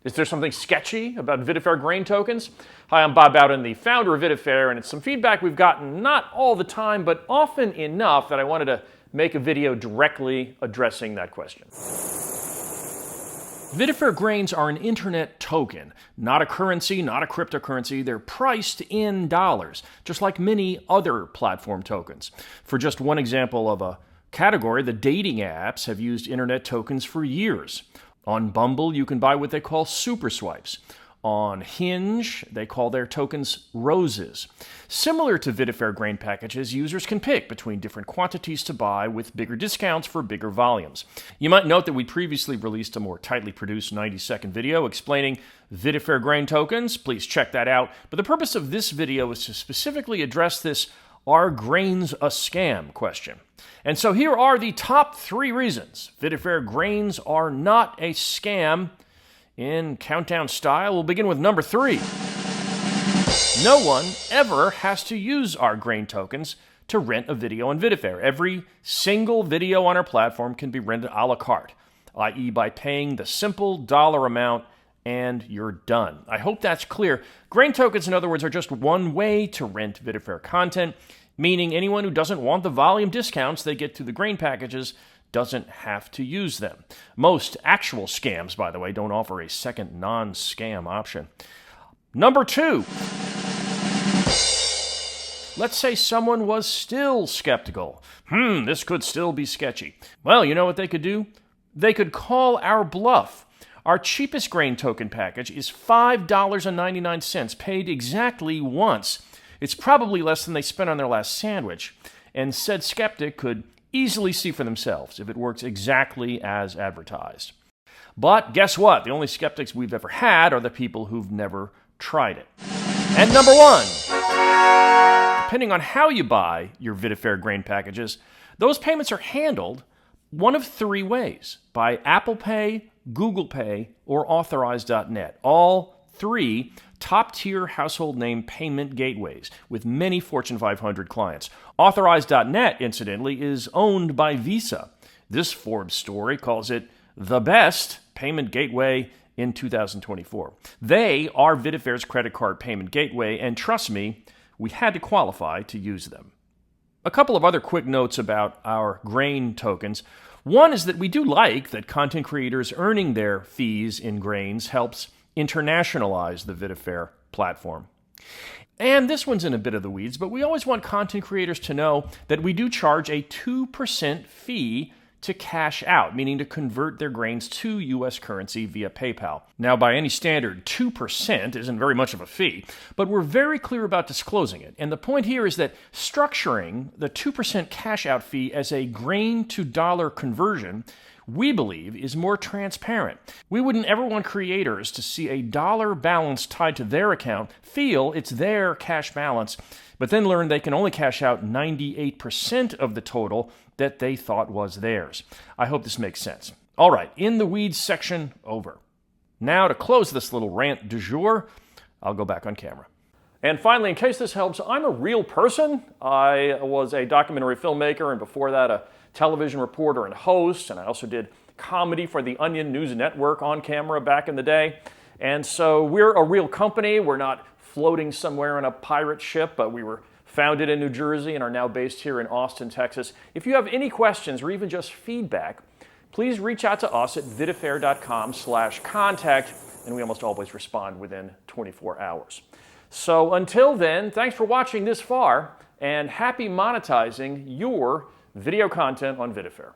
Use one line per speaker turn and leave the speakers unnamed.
Is there something sketchy about VidaFair grain tokens? Hi, I'm Bob Bowden, the founder of VidaFair, and it's some feedback we've gotten not all the time, but often enough that I wanted to make a video directly addressing that question. VidaFair grains are an internet token, not a currency, not a cryptocurrency. They're priced in dollars, just like many other platform tokens. For just one example of a category, the dating apps have used internet tokens for years. On Bumble, you can buy what they call super swipes. On Hinge, they call their tokens roses. Similar to VidaFair grain packages, users can pick between different quantities to buy with bigger discounts for bigger volumes. You might note that we previously released a more tightly produced 90-second video explaining VidaFair grain tokens. Please check that out. But the purpose of this video is to specifically address this "are grains a scam?" question. And so here are the top 3 reasons VidaFair grains are not a scam. In countdown style, we'll begin with number 3. No one ever has to use our grain tokens to rent a video on VidaFair. Every single video on our platform can be rented a la carte, i.e. by paying the simple dollar amount and you're done. I hope that's clear. Grain tokens, in other words, are just one way to rent VidaFair content, meaning anyone who doesn't want the volume discounts they get through the grain packages doesn't have to use them. Most actual scams, by the way, don't offer a second non-scam option. Number 2. Let's say someone was still skeptical. This could still be sketchy. Well, you know what they could do? They could call our bluff. Our cheapest grain token package is $5.99, paid exactly once. It's probably less than they spent on their last sandwich, and said skeptic could easily see for themselves if it works exactly as advertised. But guess what? The only skeptics we've ever had are the people who've never tried it. And number 1, depending on how you buy your VidaFair grain packages, those payments are handled one of 3 ways: by Apple Pay, Google Pay, or Authorize.net. All 3 top-tier household name payment gateways with many Fortune 500 clients. Authorize.net, incidentally, is owned by Visa. This Forbes story calls it the best payment gateway in 2024. They are VidaFair's credit card payment gateway, and trust me, we had to qualify to use them. A couple of other quick notes about our grain tokens. One is that we do like that content creators earning their fees in grains helps internationalize the VidaFair platform. And this one's in a bit of the weeds, but we always want content creators to know that we do charge a 2% fee to cash out, meaning to convert their grains to U.S. currency via PayPal. Now, by any standard, 2% isn't very much of a fee, but we're very clear about disclosing it. And the point here is that structuring the 2% cash out fee as a grain to dollar conversion, we believe, is more transparent. We wouldn't ever want creators to see a dollar balance tied to their account, feel it's their cash balance, but then learn they can only cash out 98% of the total that they thought was theirs. I hope this makes sense. All right, in the weeds section, over. Now, to close this little rant du jour, I'll go back on camera. And finally, in case this helps, I'm a real person. I was a documentary filmmaker, and before that, a television reporter and host, and I also did comedy for the Onion News Network on camera back in the day. And so we're a real company. We're not floating somewhere in a pirate ship, but we were founded in New Jersey and are now based here in Austin, Texas. If you have any questions or even just feedback, please reach out to us at vidafair.com/contact, and we almost always respond within 24 hours. So until then, thanks for watching this far, and happy monetizing your video content on VidaFair.